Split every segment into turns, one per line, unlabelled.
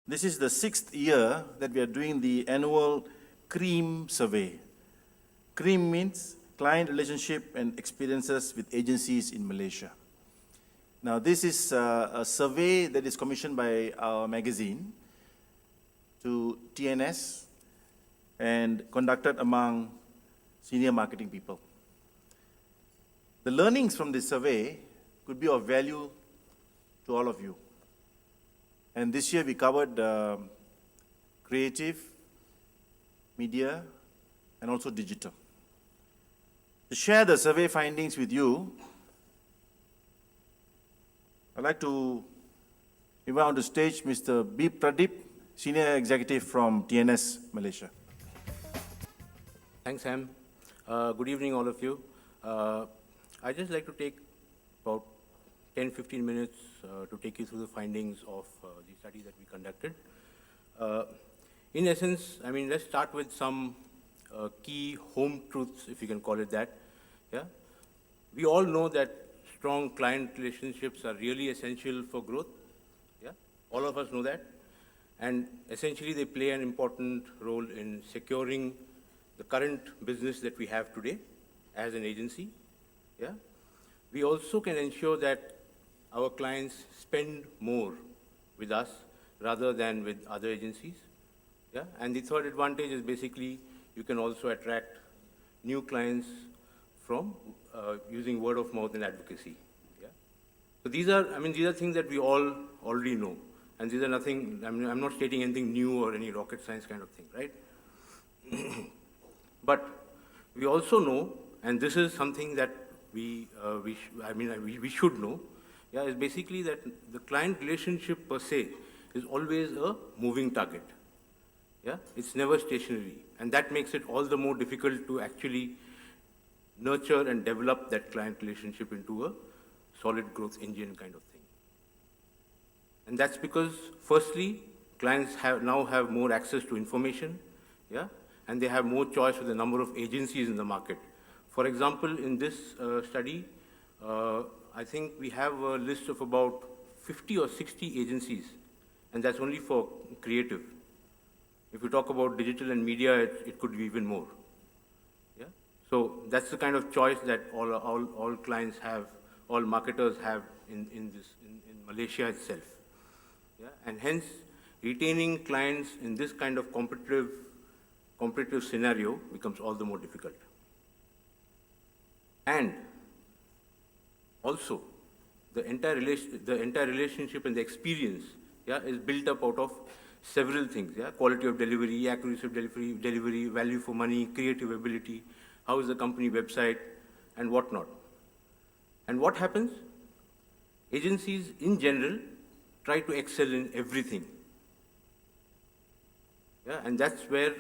This is the 6th year that we are doing the annual CREAM survey. CREAM means Client Relationship and Experiences with Agencies in Malaysia. Now, this is a survey that is commissioned by our magazine to TNS and conducted among senior marketing people. The learnings from this survey could be of value to all of you. And this year we covered creative, media, and also digital. To share the survey findings with you, I'd like to invite on the stage Mr. B. Pradeep, Senior Executive from TNS Malaysia.
Thanks, Sam. Good evening, all of you. I'd just like to take about 10-15 minutes to take you through the findings of the study that we conducted. In essence, let's start with some key home truths, if you can call it that. Yeah, we all know that strong client relationships are really essential for growth. Yeah, all of us know that, and essentially they play an important role in securing the current business that we have today as an agency. Yeah, we also can ensure that our clients spend more with us rather than with other agencies. Yeah, and the third advantage is basically you can also attract new clients from using word of mouth and advocacy. Yeah, so these are things that we all already know, and these are nothing. I'm not stating anything new or any rocket science kind of thing, right? But we also know, and this is something that we should know. Yeah, is basically that the client relationship per se is always a moving target. Yeah, it's never stationary, and that makes it all the more difficult to actually nurture and develop that client relationship into a solid growth engine kind of thing. And that's because, firstly, clients now have more access to information, yeah, and they have more choice with the number of agencies in the market. For example, in this study, I think we have a list of about 50 or 60 agencies, and that's only for creative. If we talk about digital and media, it could be even more. Yeah? So that's the kind of choice that all clients have, all marketers have in Malaysia itself. Yeah? And hence, retaining clients in this kind of competitive scenario becomes all the more difficult. And also, the entire relationship and the experience, yeah, is built up out of several things. Yeah, quality of delivery, accuracy of delivery, value for money, creative ability, how is the company website, and whatnot. And what happens? Agencies in general try to excel in everything. Yeah, and that's where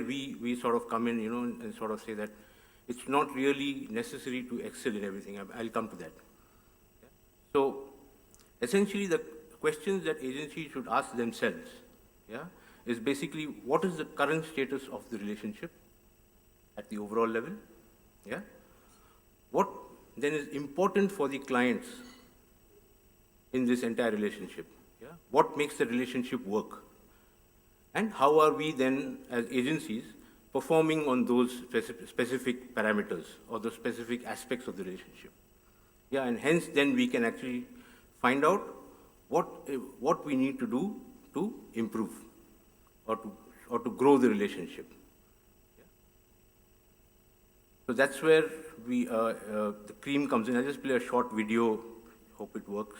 we sort of come in, and sort of say that it's not really necessary to excel in everything. I'll come to that. Yeah? So, essentially, the questions that agencies should ask themselves, yeah, is basically what is the current status of the relationship at the overall level, yeah? What then is important for the clients in this entire relationship, yeah? What makes the relationship work? And how are we then, as agencies, performing on those specific parameters or the specific aspects of the relationship? Yeah, and hence then we can actually find out what we need to do to improve or to grow the relationship. Yeah. So that's where the CREAM comes in. I'll just play a short video. Hope it works.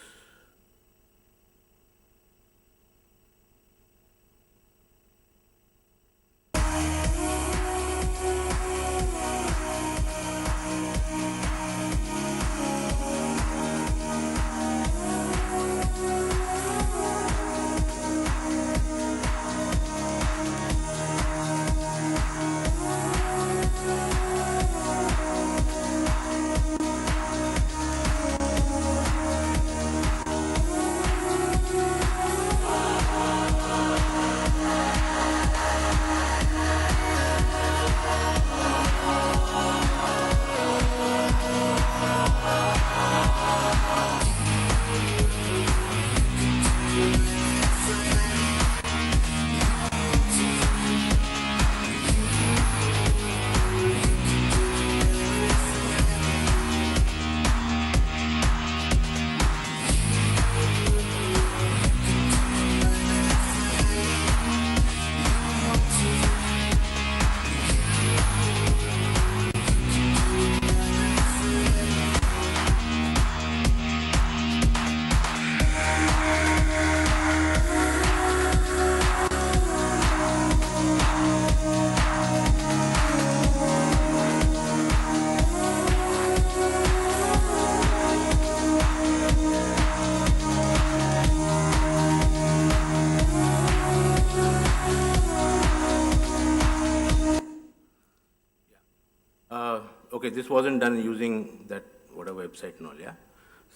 okay, this wasn't done using that whatever website and all, yeah?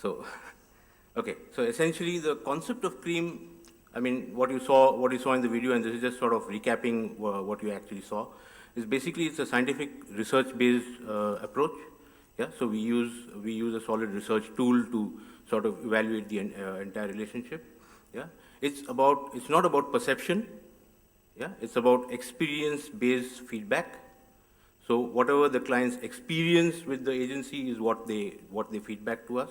So, okay, so essentially the concept of CREAM, I mean, what you saw in the video, and this is just sort of recapping what you actually saw, is basically it's a scientific research-based approach. Yeah, so we use a solid research tool to sort of evaluate the entire relationship. Yeah, it's not about perception. Yeah, it's about experience-based feedback. So whatever the client's experience with the agency is what they feedback to us.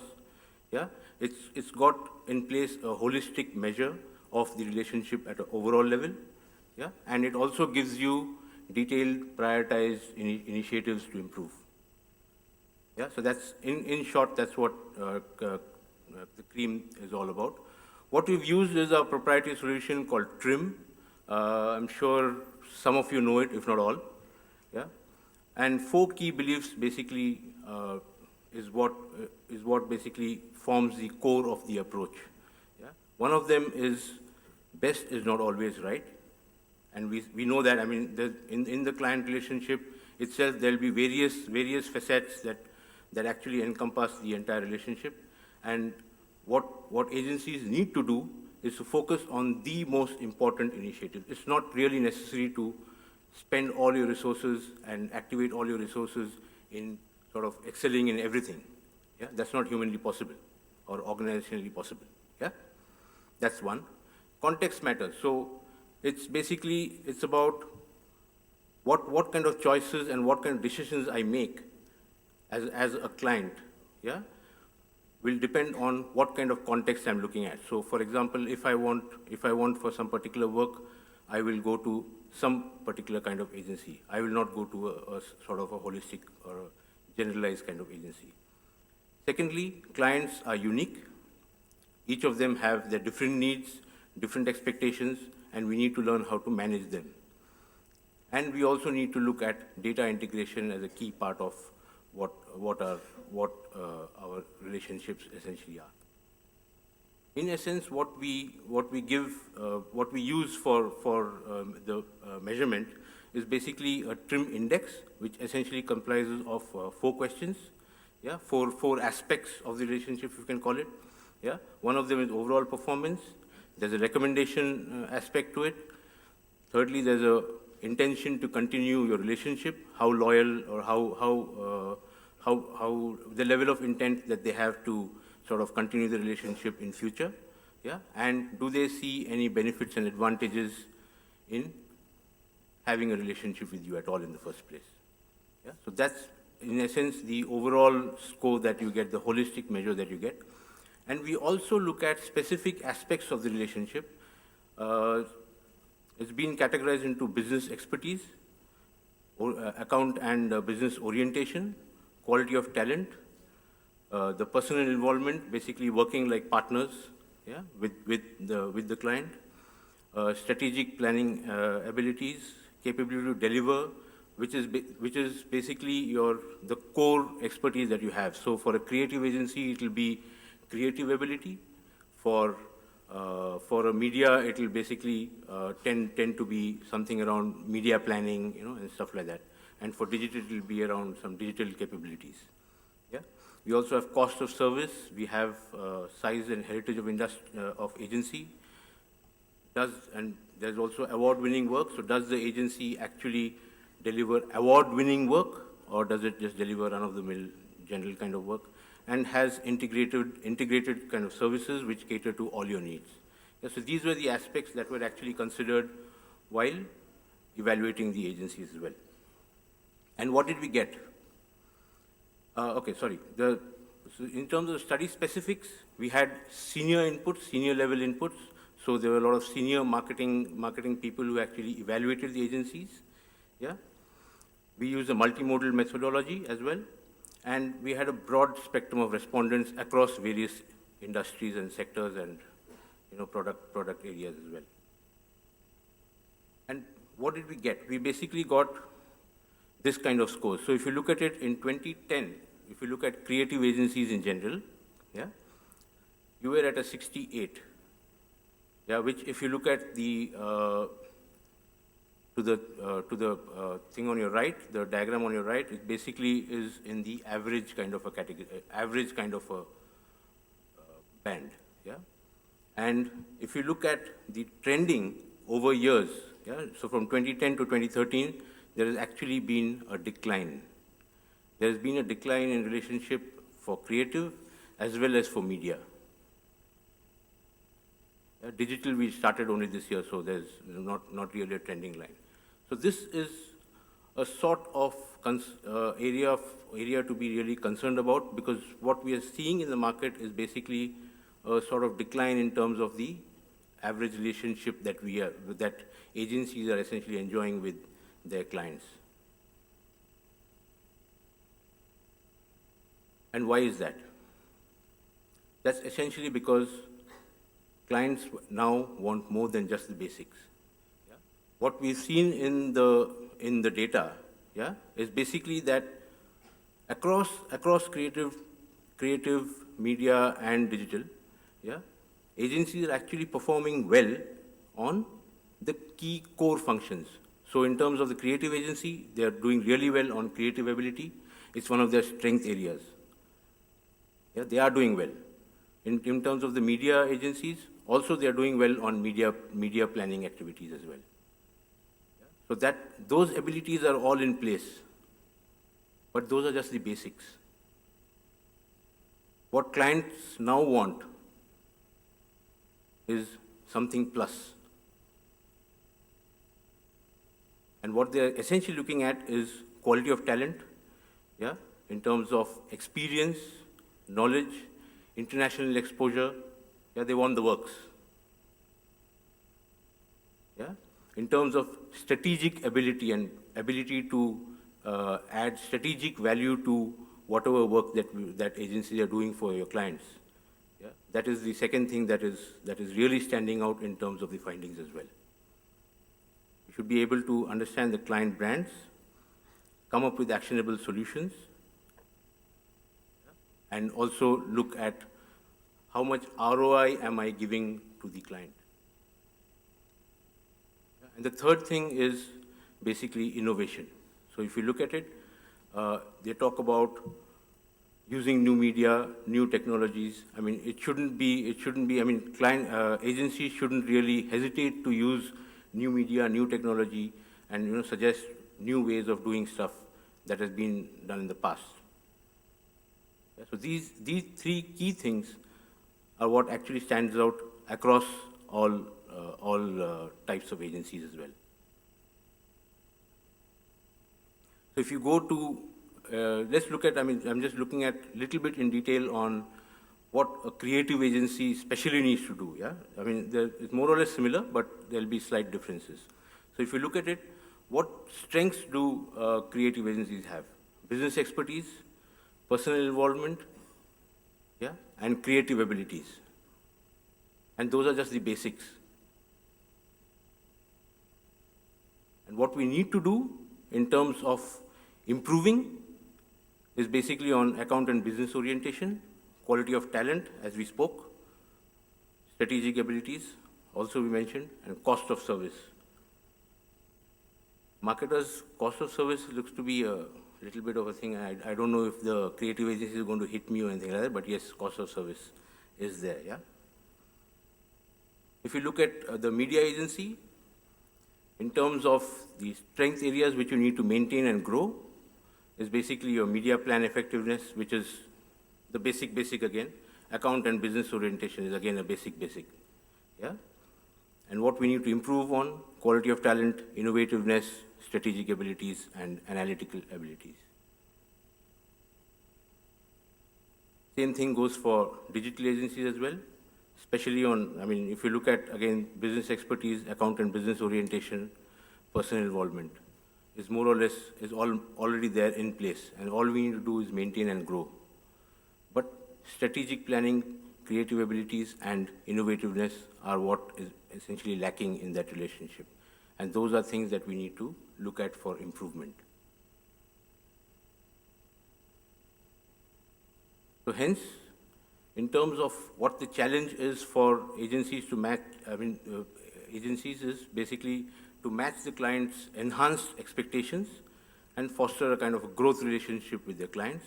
Yeah, it's got in place a holistic measure of the relationship at an overall level. Yeah, and it also gives you detailed, prioritized initiatives to improve. Yeah, so that's in short, that's what the CREAM is all about. What we've used is a proprietary solution called TRIM. I'm sure some of you know it, if not all. Yeah, and 4 key beliefs basically is what basically forms the core of the approach. Yeah, one of them is best is not always right, and we know that. I mean, in the client relationship itself, there'll be various facets that actually encompass the entire relationship, and what agencies need to do is to focus on the most important initiatives. It's not really necessary to spend all your resources and activate all your resources in sort of excelling in everything. Yeah, that's not humanly possible or organizationally possible. Yeah, that's one. Context matters. So it's basically, it's about what kind of choices and what kind of decisions I make as a client, yeah, will depend on what kind of context I'm looking at. So for example, if I want for some particular work, I will go to some particular kind of agency. I will not go to a sort of a holistic or a generalized kind of agency. Secondly, clients are unique. Each of them have their different needs, different expectations, and we need to learn how to manage them. And we also need to look at data integration as a key part of what our relationships essentially are. In essence, what we use for the measurement is basically a TRIM index, which essentially comprises of 4 questions. Yeah, four aspects of the relationship, you can call it. Yeah, one of them is overall performance. There's a recommendation aspect to it. Thirdly, there's a intention to continue your relationship, how loyal or how the level of intent that they have to sort of continue the relationship in future. Yeah, and do they see any benefits and advantages in having a relationship with you at all in the first place? Yeah, so that's in essence the overall score that you get, the holistic measure that you get. And we also look at specific aspects of the relationship. It's been categorized into business expertise, account and business orientation, quality of talent, the personal involvement, basically working like partners, yeah, with the client, strategic planning abilities, capability to deliver, which is basically the core expertise that you have. So for a creative agency, it will be creative ability. For a media, it will basically tend to be something around media planning, and stuff like that. And for digital, it will be around some digital capabilities. Yeah. We also have cost of service. We have size and heritage of agency. And there's also award-winning work. So does the agency actually deliver award-winning work, or does it just deliver run-of-the-mill general kind of work? And has integrated kind of services which cater to all your needs. Yeah, so these were the aspects that were actually considered while evaluating the agencies as well. And what did we get? Okay, sorry. So in terms of study specifics, we had senior level inputs. So there were a lot of senior marketing people who actually evaluated the agencies. Yeah. We used a multimodal methodology as well. And we had a broad spectrum of respondents across various industries and sectors and product areas as well. And what did we get? We basically got this kind of score. So if you look at it in 2010, if you look at creative agencies in general, yeah, you were at a 68. Yeah, which if you look at the to the thing on your right, the diagram on your right, it basically is in the average kind of a category, average kind of a band, yeah. And if you look at the trending over years, yeah, so from 2010 to 2013, there has actually been a decline. There has been a decline in relationship for creative as well as for media. Digital, we started only this year, so there's not really a trending line. So this is a sort of area to be really concerned about, because what we are seeing in the market is basically a sort of decline in terms of the average relationship that agencies are essentially enjoying with their clients. And why is that? That's essentially because clients now want more than just the basics. Yeah? What we've seen in the data, yeah, is basically that across creative, media and digital, yeah, agencies are actually performing well on the key core functions. So in terms of the creative agency, they are doing really well on creative ability. It's one of their strength areas. Yeah, they are doing well. In terms of the media agencies, also they are doing well on media planning activities as well. Yeah? So those abilities are all in place, but those are just the basics. What clients now want is something plus. And what they're essentially looking at is quality of talent, yeah, in terms of experience, knowledge, international exposure. Yeah, they want the works. Yeah, in terms of strategic ability and ability to add strategic value to whatever work that agencies are doing for your clients. Yeah, that is the second thing that is really standing out in terms of the findings as well. You should be able to understand the client brands, come up with actionable solutions, and also look at how much ROI am I giving to the client. And the third thing is basically innovation. So if you look at it, they talk about using new media, new technologies. I mean, it shouldn't be, I mean, agencies shouldn't really hesitate to use new media, new technology, and, suggest new ways of doing stuff that has been done in the past. Yeah, so these three key things are what actually stands out across all types of agencies as well. So if you go to, let's look at, I mean, I'm just looking at a little bit in detail on what a creative agency especially needs to do, yeah? I mean, it's more or less similar, but there'll be slight differences. So if you look at it, what strengths do creative agencies have? Business expertise, personal involvement, yeah, and creative abilities. And those are just the basics. And what we need to do in terms of improving is basically on account and business orientation, quality of talent, as we spoke, strategic abilities, also we mentioned, and cost of service. Marketers' cost of service looks to be a little bit of a thing. I don't know if the creative agency is going to hit me or anything like that, but yes, cost of service is there, yeah? If you look at the media agency, in terms of the strength areas which you need to maintain and grow, is basically your media plan effectiveness, which is the basic again. Account and business orientation is again a basic, yeah? And what we need to improve on, quality of talent, innovativeness, strategic abilities, and analytical abilities. Same thing goes for digital agencies as well, especially on, I mean, if you look at, again, business expertise, account and business orientation, personal involvement, is more or less, already there in place, and all we need to do is maintain and grow. But strategic planning, creative abilities, and innovativeness are what is essentially lacking in that relationship. And those are things that we need to look at for improvement. So hence, in terms of what the challenge is for agencies to match, agencies is basically to match the client's enhanced expectations and foster a kind of a growth relationship with their clients.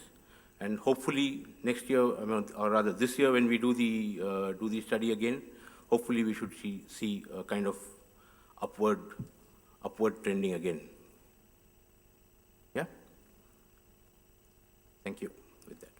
And hopefully next year, or rather this year, when we do the study again, hopefully we should see a kind of upward trending again. Yeah? Thank you with that.